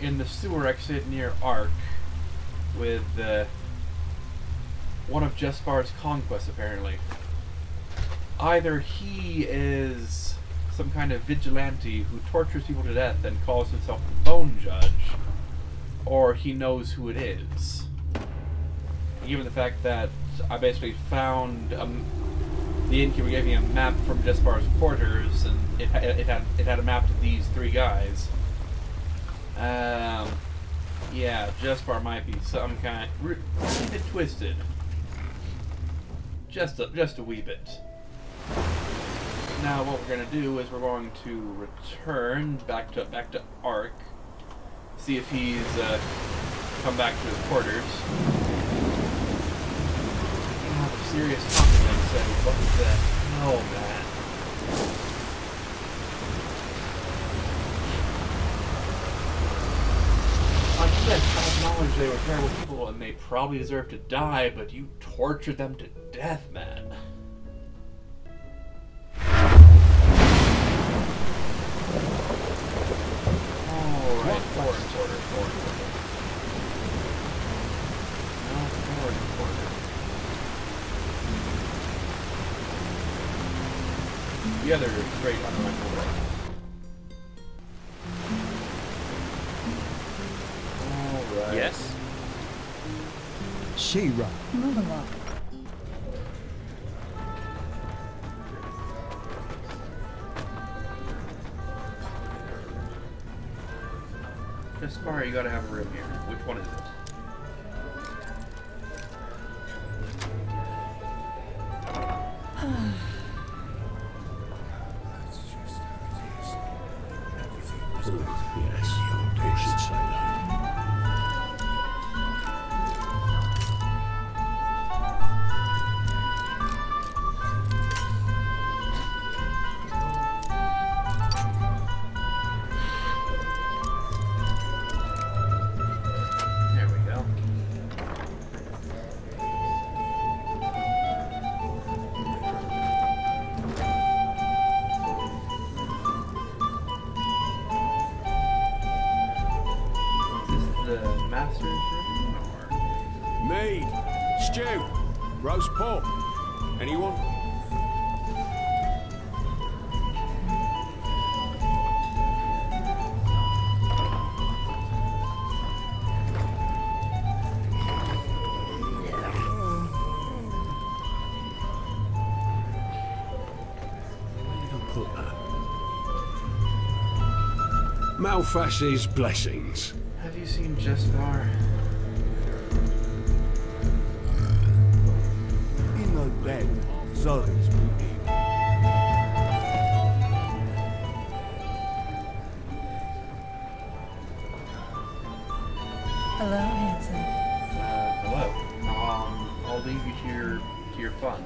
in the sewer exit near Ark with one of Jespar's conquests, apparently. Either he is some kind of vigilante who tortures people to death and calls himself the Bone Judge, or he knows who it is. Given the fact that I basically found the innkeeper gave me a map from Jespar's quarters, and it had a map to these three guys. Yeah, Jespar might be some kind a bit twisted, just a wee bit. Now, what we're gonna do is we're going to return back to Ark, see if he's come back to his quarters. Serious compliment said, what the hell, man? Like you guys acknowledge they were terrible people and they probably deserve to die, but you tortured them to death, man. Alright, foreign quarter. No, foreign quarter. The other straight underwent way. Alright. Yes? She-Ra. Move along. Jespar, you gotta have a room here. Which one is it? Yes, you should say that. There we go. The master's room, or Me, stew, roast pork. Anyone? Where did I put that? Malfash's blessings. have you seen Jespar? In the bed. Sorry. Hello, handsome. Hello. I'll leave you to your fun.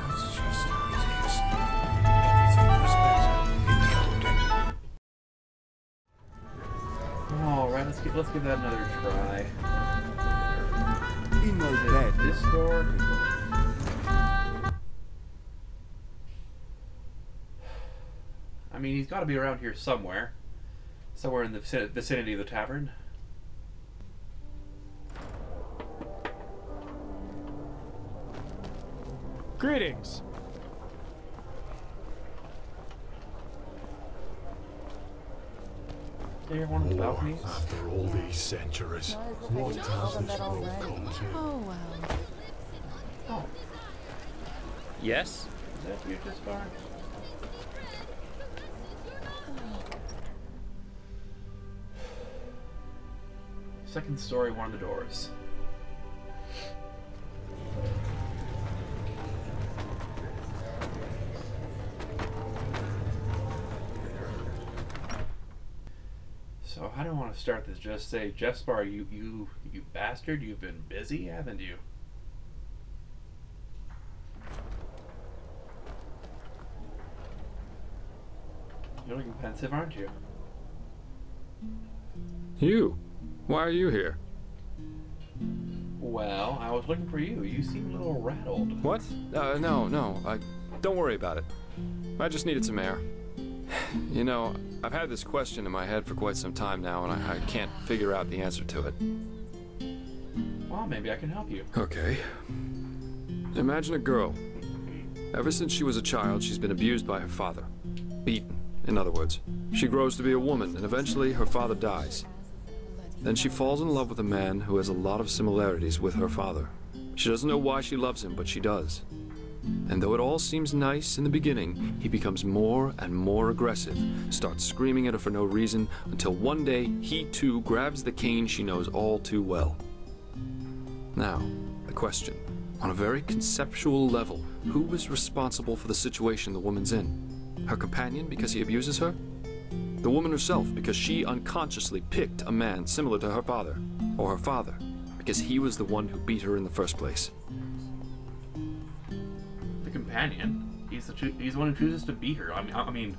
It's just how it is. Everything was better in the old days. All right, let's give that another try. In the Is it bed. this door? I mean, he's got to be around here somewhere. Somewhere in the vicinity of the tavern. Greetings. Is there one of the War, balconies? after all these centuries, what has this world come to? Oh, well. Oh, Yes? is that you, Jespar? Second story, one of the doors. So how do I want to start this? Just say, Jespar, you bastard, you've been busy, haven't you? You're looking pensive, aren't you? You? Why are you here? Well, I was looking for you. You seem a little rattled. What? No. Don't worry about it. I just needed some air. You know, I've had this question in my head for quite some time now, and I can't figure out the answer to it. Well, maybe I can help you. Okay. Imagine a girl. Ever since she was a child, she's been abused by her father. Beaten, in other words. She grows to be a woman, and eventually her father dies. Then she falls in love with a man who has a lot of similarities with her father. She doesn't know why she loves him, but she does. And though it all seems nice in the beginning, he becomes more and more aggressive, starts screaming at her for no reason, until one day he too grabs the cane she knows all too well. Now, the question. On a very conceptual level, who is responsible for the situation the woman's in? Her companion because he abuses her? The woman herself because she unconsciously picked a man similar to her father? Or her father because he was the one who beat her in the first place? The companion. He's the one who chooses to beat her. I mean,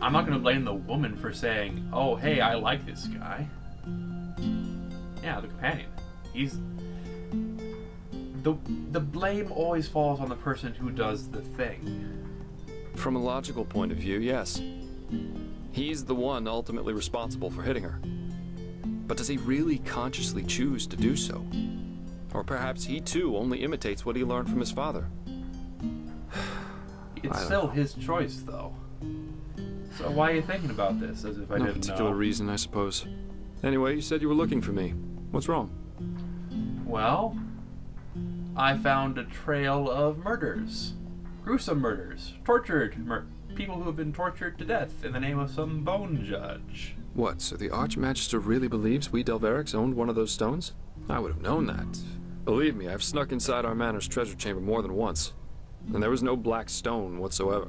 I'm not going to blame the woman for saying, "Oh, hey, I like this guy." Yeah, the companion. He's the blame always falls on the person who does the thing. From a logical point of view, yes. He's the one ultimately responsible for hitting her. But does he really consciously choose to do so? Or perhaps he too only imitates what he learned from his father? It's still his choice, though. So why are you thinking about this, as if I didn't know? No particular reason, I suppose. Anyway, you said you were looking for me. What's wrong? Well, I found a trail of murders. Gruesome murders. Tortured people who have been tortured to death in the name of some bone judge. What, so the Archmagister really believes we Delverics owned one of those stones? I would have known that. Believe me, I've snuck inside our manor's treasure chamber more than once. And there was no black stone whatsoever.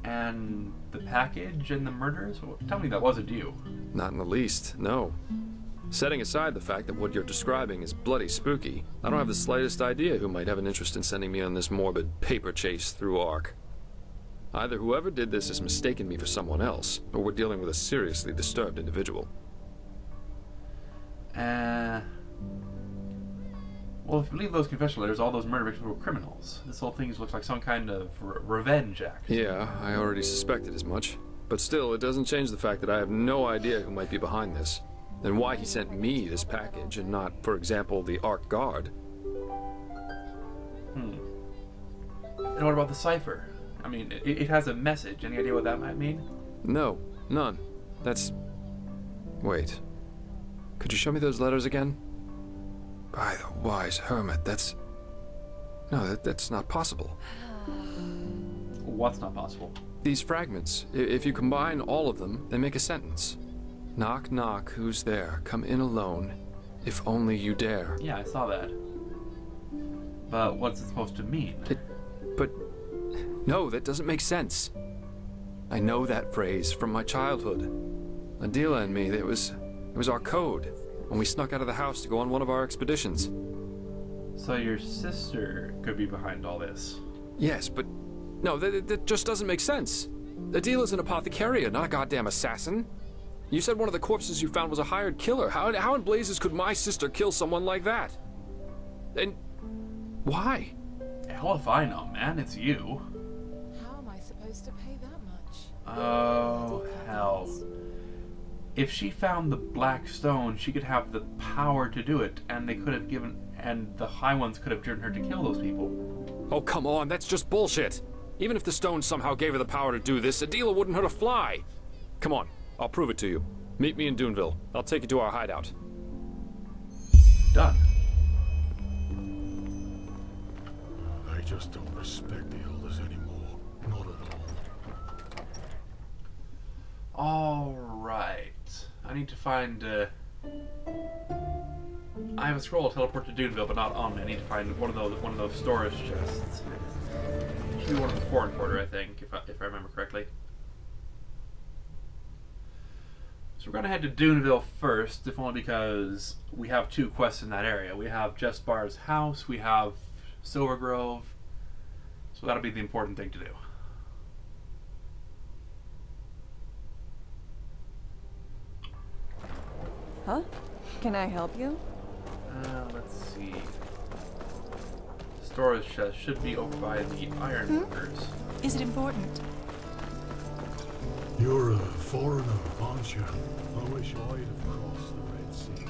And the package and the murders? Well, tell me that wasn't you. Not in the least, no. Setting aside the fact that what you're describing is bloody spooky, I don't have the slightest idea who might have an interest in sending me on this morbid paper chase through Ark. Either whoever did this has mistaken me for someone else, or we're dealing with a seriously disturbed individual. Well, if you believe those confession letters, all those murder victims were criminals. This whole thing looks like some kind of revenge act. Yeah, I already suspected as much. But still, it doesn't change the fact that I have no idea who might be behind this. And why he sent me this package and not, for example, the Ark Guard. And what about the cipher? I mean, it has a message. Any idea what that might mean? No, none. That's... Wait. Could you show me those letters again? By the wise hermit, that's... No, that's not possible. What's not possible? These fragments, if you combine all of them, they make a sentence. Knock, knock, who's there? Come in alone, if only you dare. Yeah, I saw that. But what's it supposed to mean? No, that doesn't make sense. I know that phrase from my childhood. Adila and me, it was our code when we snuck out of the house to go on one of our expeditions. So your sister could be behind all this? Yes, but no, that just doesn't make sense. Adila's an apothecarian, not a goddamn assassin. You said one of the corpses you found was a hired killer. How in blazes could my sister kill someone like that? And why? Hell if I know, man. It's you. How am I supposed to pay that much? Oh, hell. If she found the black stone, she could have the power to do it, and the High Ones could have driven her to kill those people. Oh, come on, that's just bullshit. Even if the stone somehow gave her the power to do this, Adila wouldn't hurt a fly. Come on, I'll prove it to you. Meet me in Duneville. I'll take you to our hideout. Done. They just don't respect the elders anymore. Not at all. Alright. I need to find, I have a scroll to teleport to Duneville, but not on me. I need to find one of those storage chests. It should be one of the foreign quarter, I think, if I remember correctly. So we're gonna head to Duneville first, if only because we have 2 quests in that area. We have Jessbar's house, we have Silver Grove, so that'll be the important thing to do. Huh? Can I help you? Let's see. Storage chest should be over by the ironworkers. Is it important? You're a foreigner, aren't you? I wish I'd have crossed the Red Sea.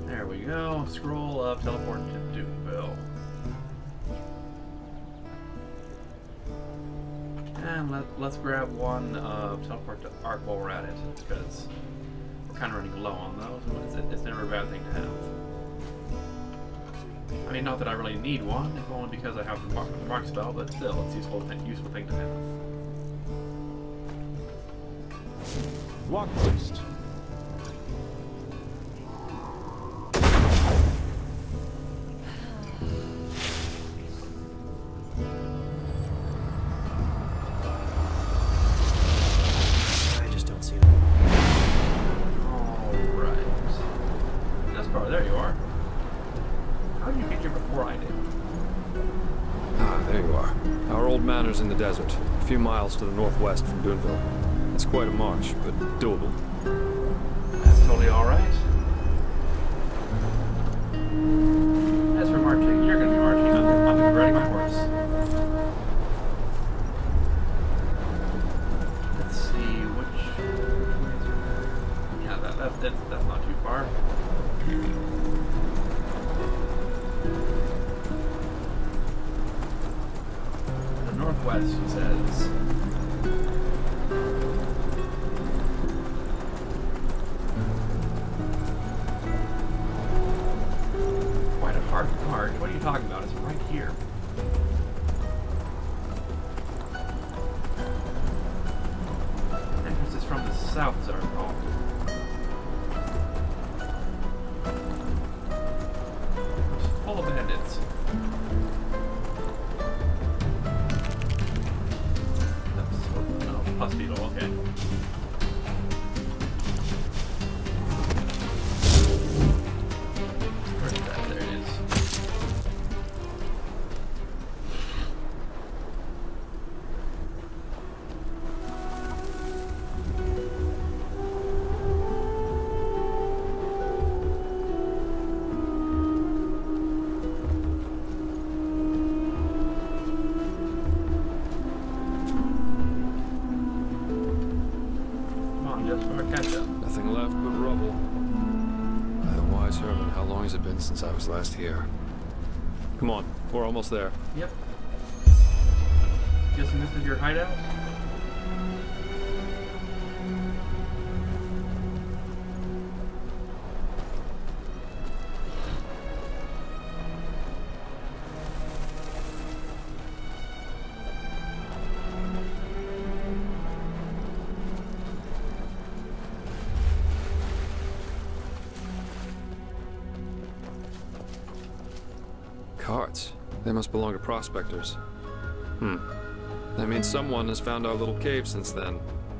There we go. Scroll up, teleport to Doomville. And let's grab one teleport to Ark while we're at it, because we're kind of running low on those. It's never a bad thing to have. I mean, not that I really need one, if only because I have the mark spell, but still, it's a useful thing to have. Lock list. I just don't see it. Alright. Nespar, there you are. How did you get here before I did? Ah, there you are. Our old manor's in the desert, a few miles to the northwest from Doomville. It's quite a march, but doable. That's totally alright. As for marching, you're going to be marching. I'm going to be riding my horse. Let's see, which way is it? Yeah, that's not too far. The northwest, he says. Quite a hard march. What are you talking about? It's right here. Entrance is from the south, as I recall. It's full of bandits. No, pus beetle, okay. Where's that? There it is. Come on, just for a catch up. Nothing left but rubble. By the wise Herman, how long has it been since I was last here? Come on, we're almost there. Yep. Guessing this is your hideout? Carts. They must belong to prospectors. That means someone has found our little cave since then.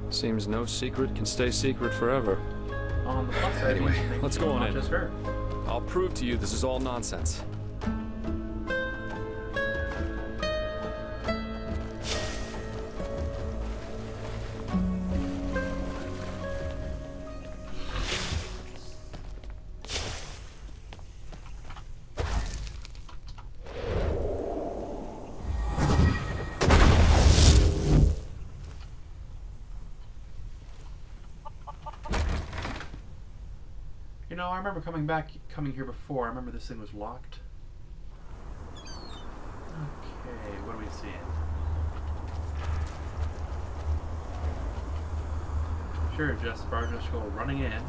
Seems no secret can stay secret forever. On the plus side, Anyway, maybe let's go on not in. just her. I'll prove to you this is all nonsense. You know, I remember coming here before. I remember this thing was locked. Okay, what are we seeing? Sure, just go running in.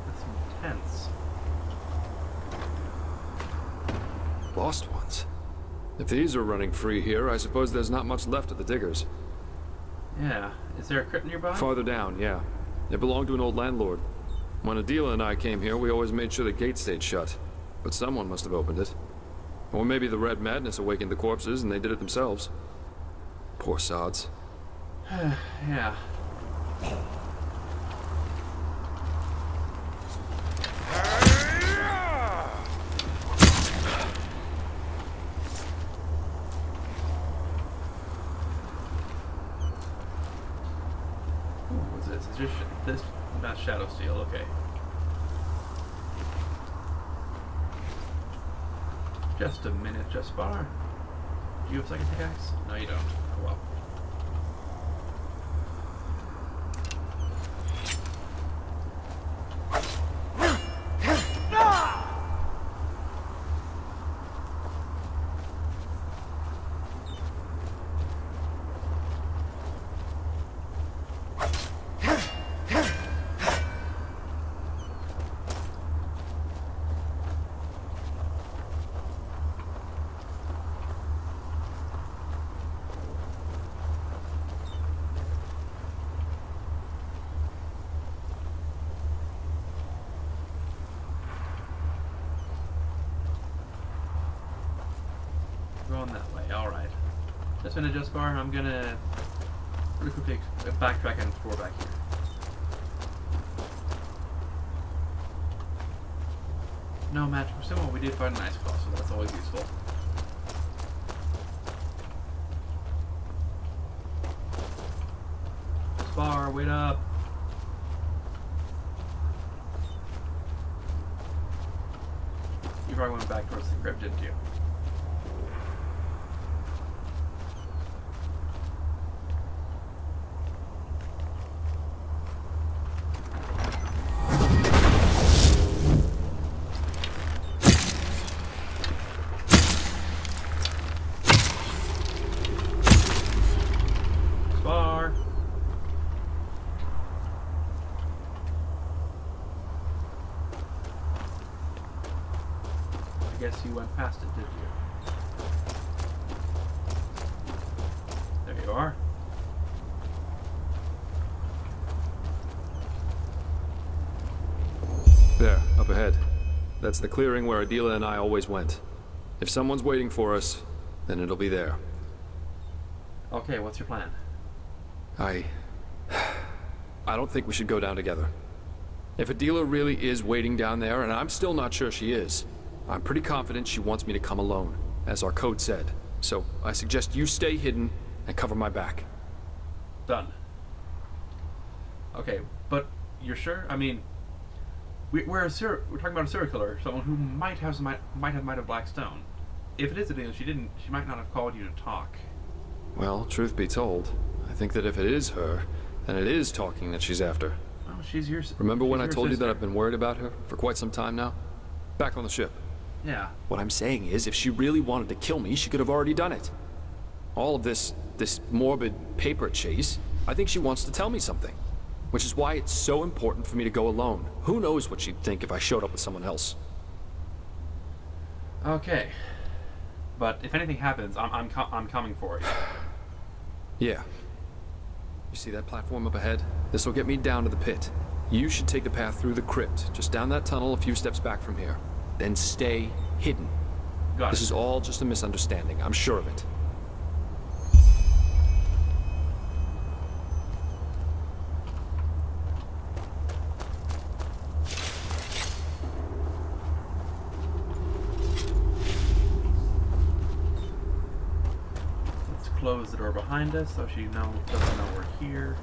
That's intense. Lost ones. If these are running free here, I suppose there's not much left of the diggers. Yeah. Is there a crypt nearby? Farther down, yeah. It belonged to an old landlord. When Adela and I came here, we always made sure the gate stayed shut. But someone must have opened it. Or maybe the Red Madness awakened the corpses and they did it themselves. Poor sods. Yeah. What's this? It's just this, not Shadow Steel. Okay. Just a minute, just far. Do you have a second pickaxe? No, you don't. Oh well. Going that way, alright. Just gonna just far, I'm gonna really quickly backtrack and explore back here. No magic pursuit, we did find an ice claw, so that's always useful. Just far, wait up. You probably went back towards the crypt, didn't you? I guess you went past it, did you? There you are. There, up ahead. That's the clearing where Adela and I always went. If someone's waiting for us, then it'll be there. Okay, what's your plan? I don't think we should go down together. If Adela really is waiting down there, and I'm still not sure she is, I'm pretty confident she wants me to come alone, as our code said. So I suggest you stay hidden and cover my back. Done. Okay, but you're sure? I mean, we're talking about a serial killer, someone who might have black stone. If it is Adela, she might not have called you to talk. Well, truth be told, I think that if it is her, then it is talking that she's after. Oh, she's your. Remember when I told you sister. that I've been worried about her for quite some time now? Back on the ship. Yeah. What I'm saying is, if she really wanted to kill me, she could have already done it. All of this morbid paper chase, I think she wants to tell me something. Which is why it's so important for me to go alone. Who knows what she'd think if I showed up with someone else. Okay. But if anything happens, I'm coming for you. Yeah. You see that platform up ahead? This will get me down to the pit. You should take the path through the crypt, just down that tunnel a few steps back from here. Then stay hidden. Got it. This is all just a misunderstanding, I'm sure of it. Let's close the door behind us so she doesn't know we're here.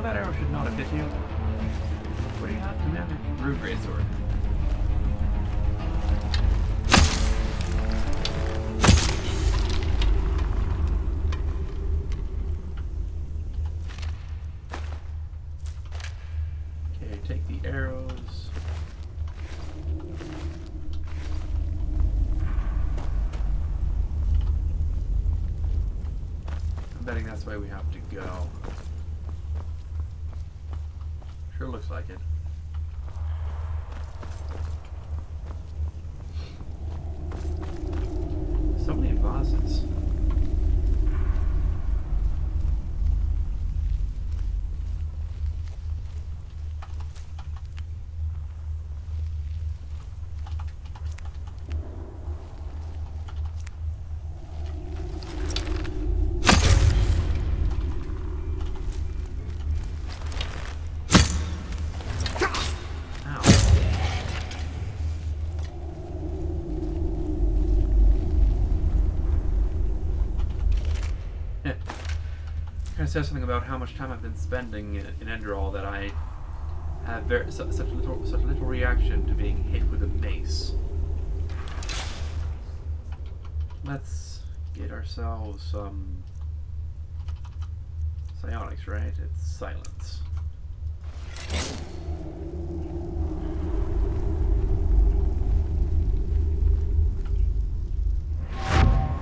That arrow should not have hit you. What do you have, Commander? Rude Greatsword. Okay, take the arrows. I'm betting that's the way we have to go. Sure looks like it. So many vases. kind of says something about how much time I've been spending in Enderal that I have such little reaction to being hit with a mace. Let's get ourselves some psionics, right? It's silence.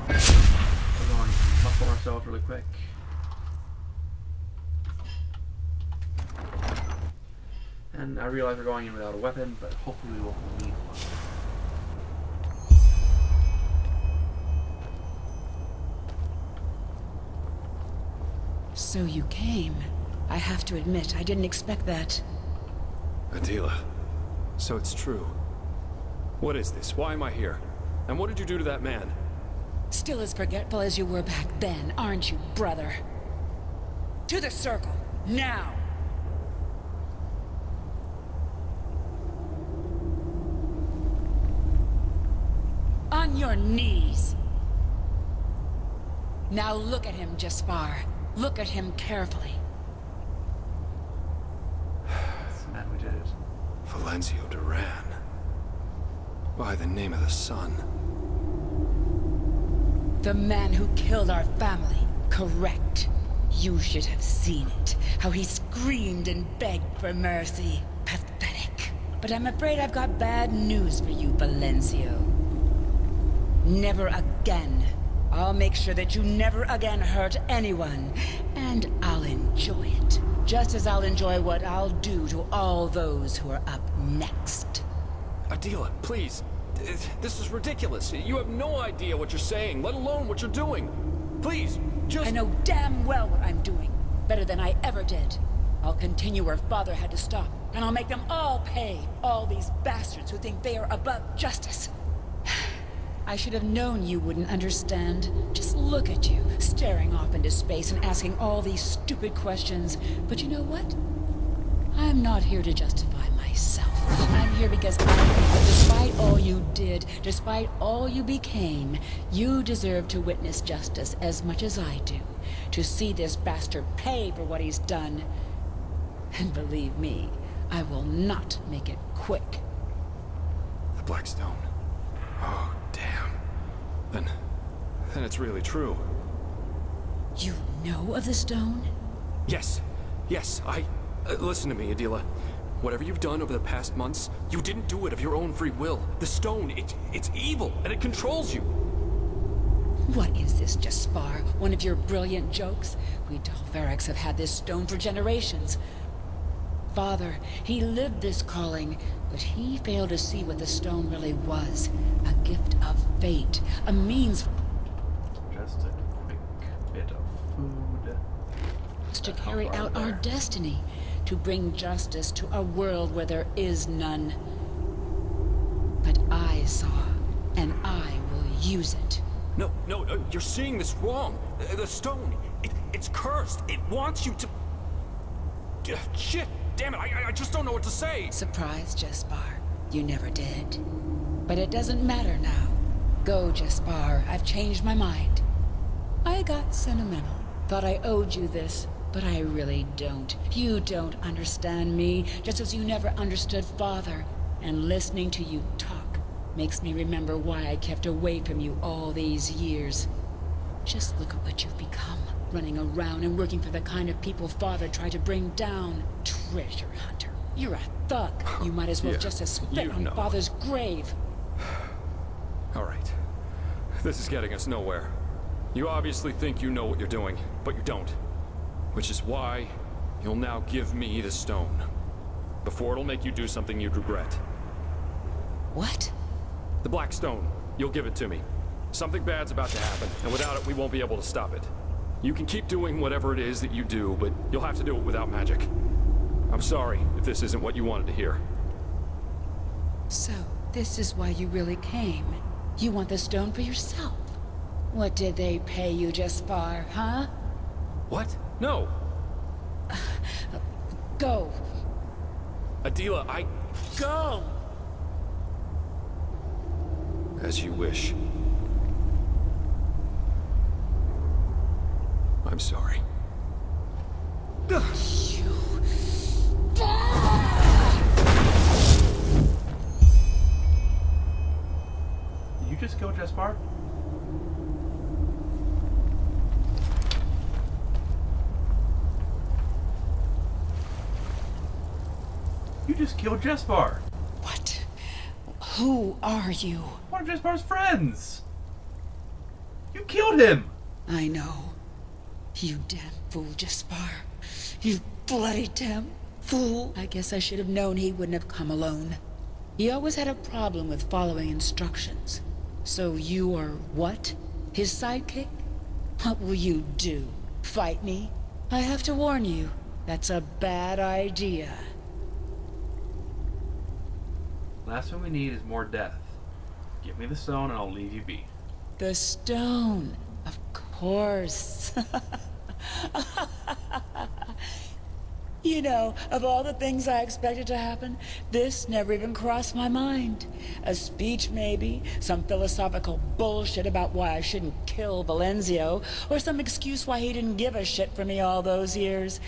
We're going to muffle ourselves really quick. And I realize we're going in without a weapon, but hopefully we won't need one. So you came. I have to admit, I didn't expect that. Adela, so it's true. What is this? Why am I here? And what did you do to that man? Still as forgetful as you were back then, aren't you, brother? To the circle, now! On your knees! Now look at him, Jaspar. Look at him carefully. And we did it. Valencio Duran. By the name of the sun. The man who killed our family. Correct. You should have seen it. How he screamed and begged for mercy. Pathetic. But I'm afraid I've got bad news for you, Valencio. Never again. I'll make sure that you never again hurt anyone. And I'll enjoy it. Just as I'll enjoy what I'll do to all those who are up next. Adela, please. This is ridiculous. You have no idea what you're saying, let alone what you're doing. Please, just... I know damn well what I'm doing. Better than I ever did. I'll continue where Father had to stop. And I'll make them all pay. All these bastards who think they are above justice. I should have known you wouldn't understand. Just look at you, staring off into space and asking all these stupid questions. But you know what? I'm not here to justify myself. I'm here because I think that despite all you did, despite all you became, you deserve to witness justice as much as I do. To see this bastard pay for what he's done. And believe me, I will not make it quick. The Black Stone. Oh, damn. Then it's really true. You know of the stone? Yes. Listen to me, Adela. Whatever you've done over the past months, you didn't do it of your own free will. The stone, it's evil, and it controls you. What is this, Jaspar? One of your brilliant jokes? We Dalverics have had this stone for generations. Father, he lived this calling, but he failed to see what the stone really was. A gift of fate, a means Just a quick bit of food. to carry out our destiny, to bring justice to a world where there is none. But I saw, and I will use it. No, you're seeing this wrong. The stone, it's cursed. It wants you to... Shit, damn it, I just don't know what to say. Surprised, Jaspar. You never did. But it doesn't matter now. Go, Jaspar. I've changed my mind. I got sentimental. Thought I owed you this, but I really don't. You don't understand me, just as you never understood Father. And listening to you talk makes me remember why I kept away from you all these years. Just look at what you've become. Running around and working for the kind of people Father tried to bring down. Treasure hunter. You're a thug. You might as well Yeah, just have spit you on know. Father's grave. All right. This is getting us nowhere. You obviously think you know what you're doing, but you don't. Which is why you'll now give me the stone. Before it'll make you do something you'd regret. What? The Black Stone. You'll give it to me. Something bad's about to happen, and without it, we won't be able to stop it. You can keep doing whatever it is that you do, but you'll have to do it without magic. I'm sorry if this isn't what you wanted to hear. So, this is why you really came. You want the stone for yourself. What did they pay you, Jaspar, huh? What? No. Go. Adela, Go! As you wish. I'm sorry. Did you just kill Jespar? You just killed Jespar! What? Who are you? One of Jespar's friends! You killed him! I know. You damn fool, Jespar. You bloody damn fool. I guess I should have known he wouldn't have come alone. He always had a problem with following instructions. So you are what? His sidekick? What will you do? Fight me? I have to warn you, that's a bad idea. Last thing we need is more death. Give me the stone and I'll leave you be. The stone, of course. You know, of all the things I expected to happen, this never even crossed my mind. A speech, maybe, some philosophical bullshit about why I shouldn't kill Valenzio, or some excuse why he didn't give a shit for me all those years.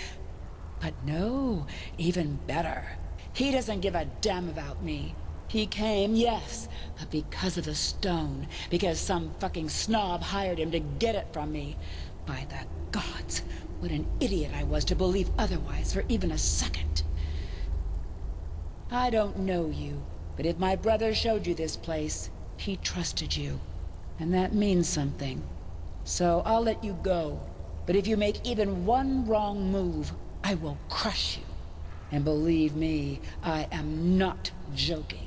But no, even better. He doesn't give a damn about me. He came, yes, but because of the stone. Because some fucking snob hired him to get it from me. By the gods, what an idiot I was to believe otherwise for even a second. I don't know you, but if my brother showed you this place, he trusted you. And that means something. So I'll let you go. But if you make even one wrong move, I will crush you. And believe me, I am not joking.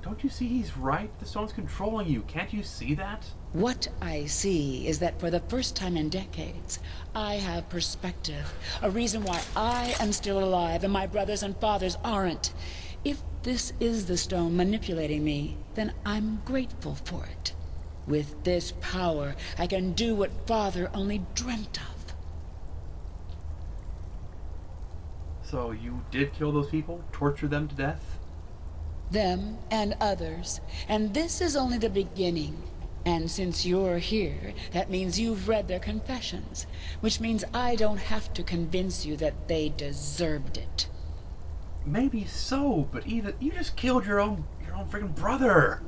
Don't you see he's right? The stone's controlling you. Can't you see that? What I see is that for the first time in decades, I have perspective. A reason why I am still alive and my brothers and fathers aren't. If this is the stone manipulating me, then I'm grateful for it. With this power, I can do what Father only dreamt of. So you did kill those people? Torture them to death? Them and others. And this is only the beginning. And since you're here, that means you've read their confessions. Which means I don't have to convince you that they deserved it. Maybe so, but even you just killed your own freaking brother.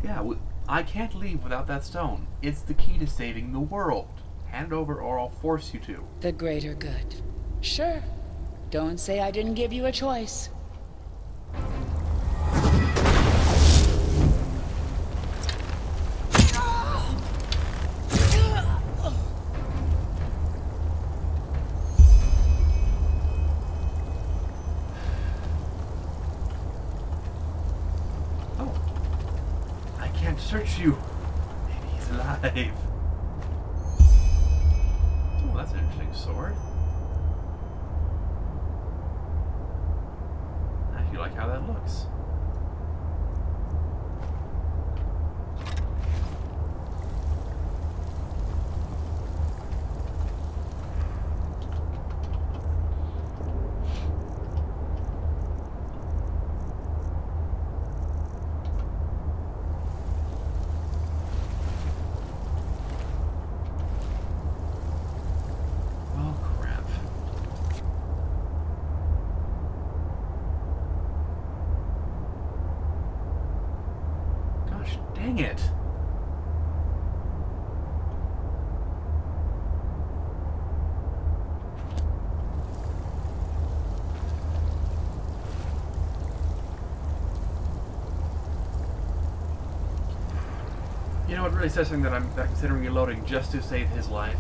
Yeah, I can't leave without that stone. It's the key to saving the world. Hand it over or I'll force you to. The greater good. Sure. Don't say I didn't give you a choice. Search you. Maybe he's alive. Oh, that's an interesting sword. I feel like how that looks. Dang it. You know what really says something that I'm considering reloading just to save his life?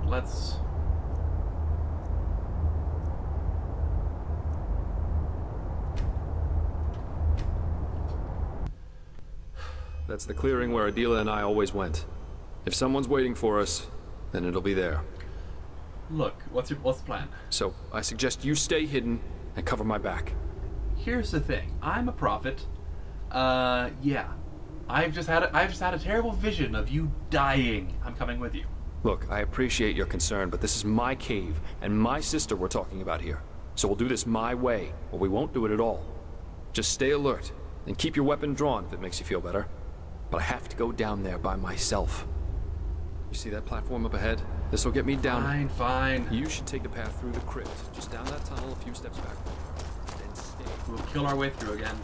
Let's... That's the clearing where Adila and I always went. If someone's waiting for us, then it'll be there. Look, what's the plan? So, I suggest you stay hidden and cover my back. Here's the thing. I'm a prophet. Yeah. I've just had a terrible vision of you dying. I'm coming with you. Look, I appreciate your concern, but this is my cave, and my sister we're talking about here. So we'll do this my way, or we won't do it at all. Just stay alert, and keep your weapon drawn if it makes you feel better. But I have to go down there by myself. You see that platform up ahead? This'll get me down. Fine, fine. You should take the path through the crypt, just down that tunnel a few steps back. Then stay. We'll kill our way through again.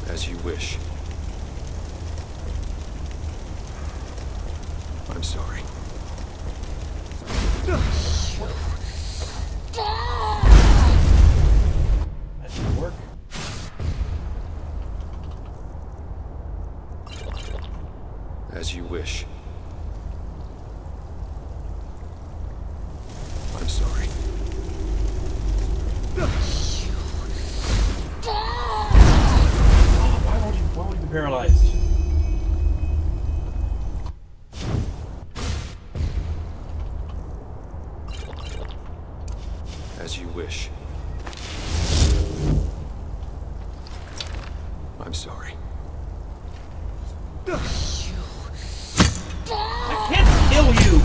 As you wish. I'm sorry. That didn't work. As you wish. I'm sorry. Oh, why won't he be paralyzed? As you wish. I'm sorry. I can't kill you!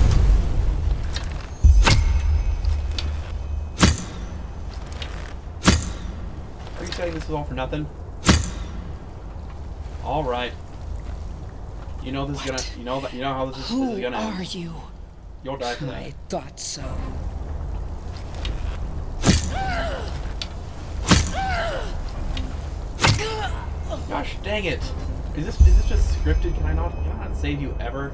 Are you saying this is all for nothing? Alright. You know this is gonna, you know how this is Who gonna end. are you? You'll die for that. I thought so. Gosh dang it! Is this just scripted? Can I not save you ever?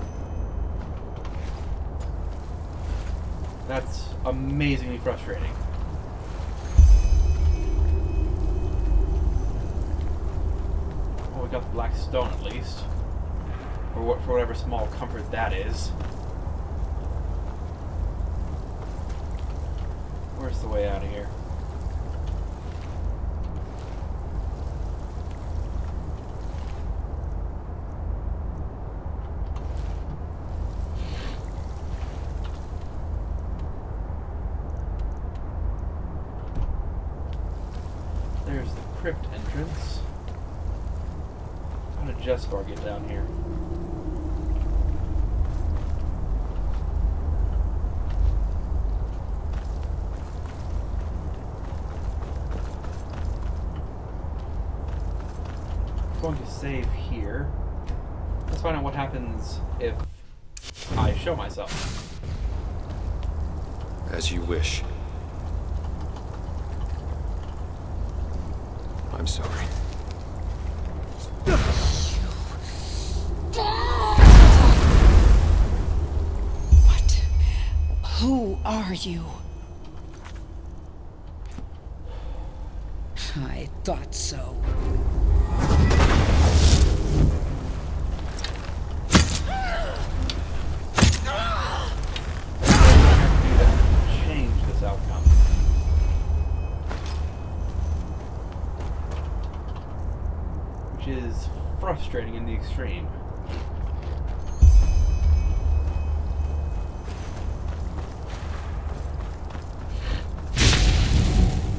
That's amazingly frustrating. Well, we got the black stone at least. Or for whatever small comfort that is. Where's the way out of here? There's the crypt entrance. How did Jespar get down here? I'm going to save here. Let's find out what happens if I show myself. As you wish. I'm sorry. What? Who are you? I thought so. Change this outcome. Which is frustrating in the extreme.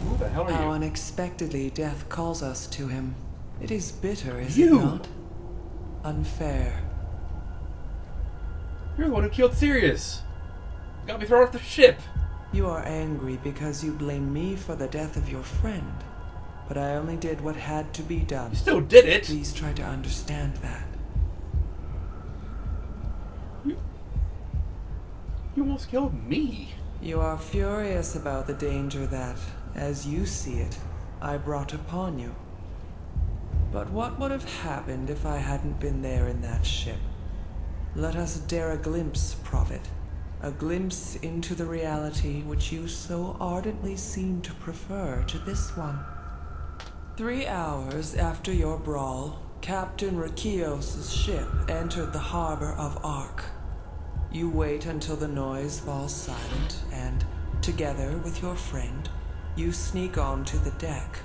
Who the hell are How you? unexpectedly death calls us to him. It is bitter, is You! it not? Unfair. You're the one who killed Sirius. Got me thrown off the ship. You are angry because you blame me for the death of your friend. But I only did what had to be done. You still did it. Please try to understand that. You almost killed me. You are furious about the danger that, as you see it, I brought upon you. But what would have happened if I hadn't been there in that ship? Let us dare a glimpse, Prophet. A glimpse into the reality which you so ardently seem to prefer to this one. 3 hours after your brawl, Captain Rakios' ship entered the harbor of Ark. You wait until the noise falls silent, and, together with your friend, you sneak onto the deck.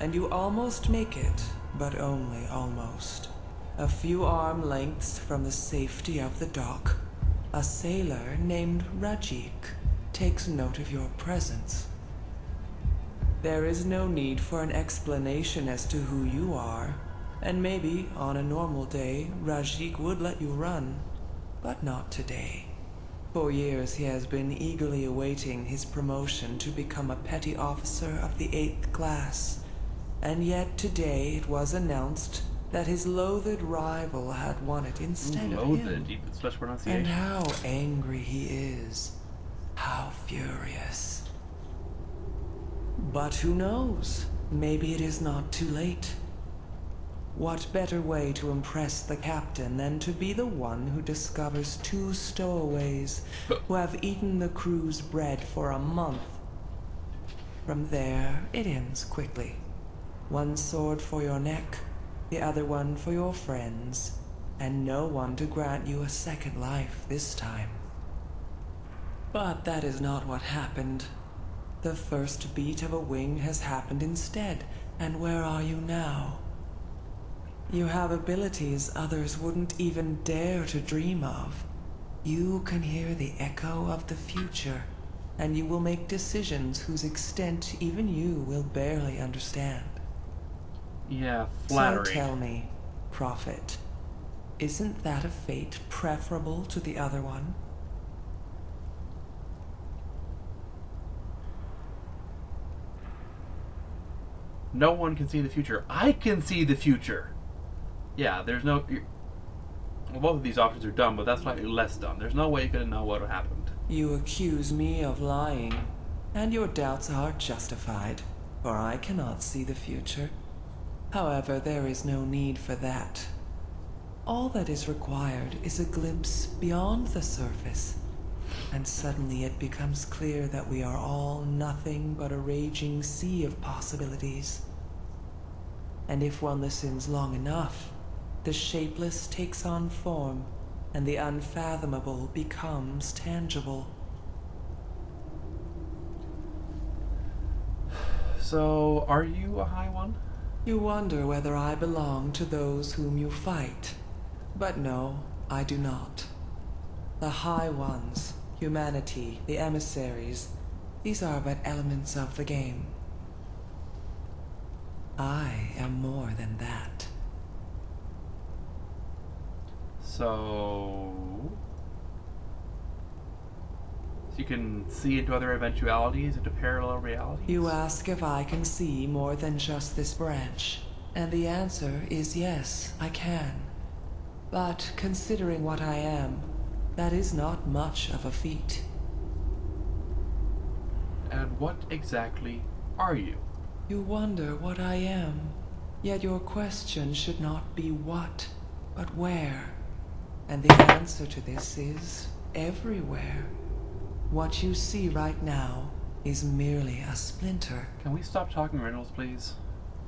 And you almost make it, but only almost. A few arm lengths from the safety of the dock, a sailor named Rajik takes note of your presence. There is no need for an explanation as to who you are. And maybe, on a normal day, Rajik would let you run. But not today. For years he has been eagerly awaiting his promotion to become a petty officer of the 8th class. And yet today it was announced that his loathed rival had won it instead of him. Loathed, deep special pronunciation. And how angry he is. How furious. But who knows? Maybe it is not too late. What better way to impress the captain than to be the one who discovers 2 stowaways who have eaten the crew's bread for a month? From there, it ends quickly. One sword for your neck, the other one for your friends, and no one to grant you a second life this time. But that is not what happened. The first beat of a wing has happened instead, and where are you now? You have abilities others wouldn't even dare to dream of. You can hear the echo of the future, and you will make decisions whose extent even you will barely understand. Yeah, flattering. So tell me, Prophet, isn't that a fate preferable to the other one? No one can see the future. I can see the future. Yeah, there's no... Well, both of these options are dumb, but that's slightly less dumb. There's no way you could know what happened. You accuse me of lying, and your doubts are justified, for I cannot see the future. However, there is no need for that. All that is required is a glimpse beyond the surface, and suddenly it becomes clear that we are all nothing but a raging sea of possibilities. And if one listens long enough, the shapeless takes on form, and the unfathomable becomes tangible. So, are you a high one? You wonder whether I belong to those whom you fight. But no, I do not. The High Ones, humanity, the emissaries, these are but elements of the game. I am more than that. So you can see into other eventualities, into parallel realities? You ask if I can see more than just this branch, and the answer is yes, I can. But considering what I am, that is not much of a feat. And what exactly are you? You wonder what I am, yet your question should not be what, but where. And the answer to this is everywhere. What you see right now is merely a splinter. Can we stop talking riddles, please?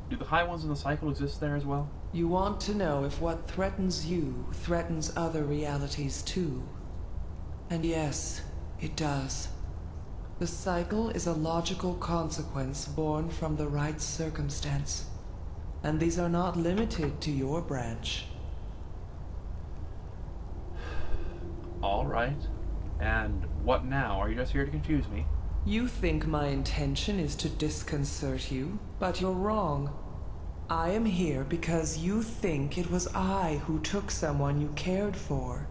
Do the high ones in the cycle exist there as well? You want to know if what threatens you threatens other realities too. And yes, it does. The cycle is a logical consequence born from the right circumstance. And these are not limited to your branch. All right. And what now? Are you just here to confuse me? You think my intention is to disconcert you, but you're wrong. I am here because you think it was I who took someone you cared for.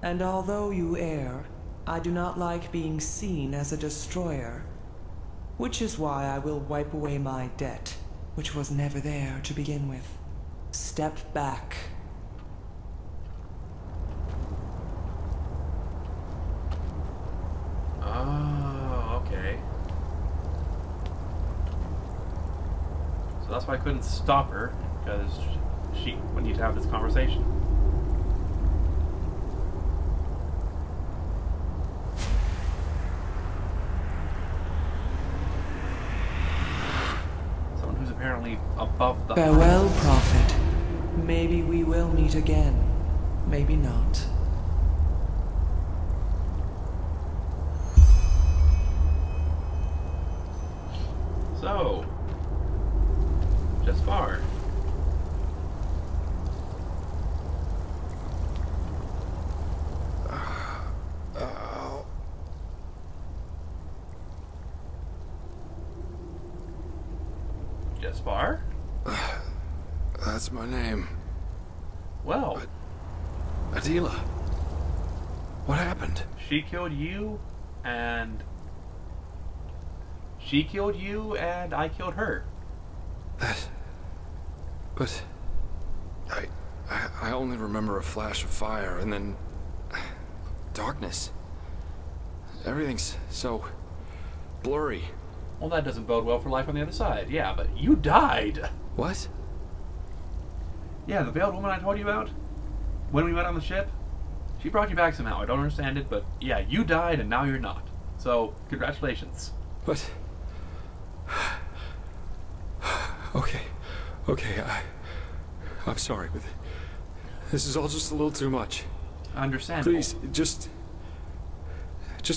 And although you err, I do not like being seen as a destroyer, which is why I will wipe away my debt, which was never there to begin with. Step back. Oh, okay. So that's why I couldn't stop her, because she would need to have this conversation. Someone who's apparently above the... Farewell, Prophet. Maybe we will meet again. Maybe not. So, just far. Just far? That's my name. Well, Adela. What happened? she killed you, and I killed her. But I only remember a flash of fire and then darkness. Everything's so blurry. Well, that doesn't bode well for life on the other side. Yeah, but you died. What? Yeah, the veiled woman I told you about when we met on the ship. She brought you back somehow. I don't understand it, but yeah, you died and now you're not. So, congratulations. But okay, I'm sorry, but this is all just a little too much. Understandable. Please, just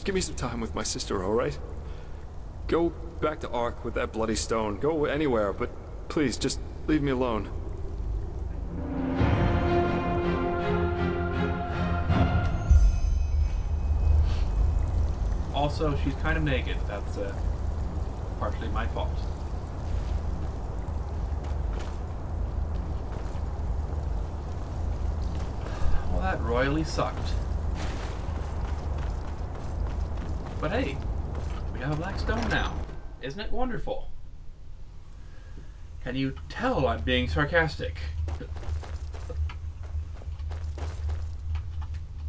give me some time with my sister, all right? Go back to Ark with that bloody stone. Go anywhere, but please, just leave me alone. Also, she's kind of naked. That's partially my fault. Well, that royally sucked. But hey, we have a black stone now. Isn't it wonderful? Can you tell I'm being sarcastic?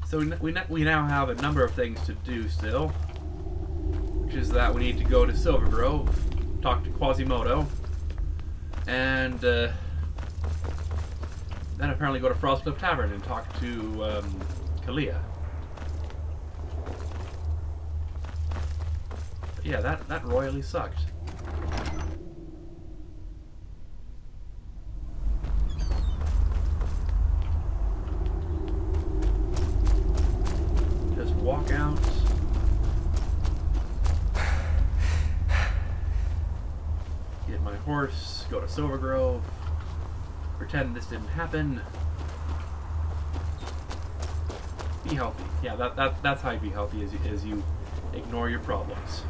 So we now have a number of things to do still. Which is that we need to go to Silver Grove, talk to Quasimodo, and then apparently go to Frostcliff Tavern and talk to Kalia. But yeah, that royally sucked. Just walk out. Get my horse, go to Silver Grove, pretend this didn't happen. Be healthy. Yeah, that's how you be healthy, is you ignore your problems.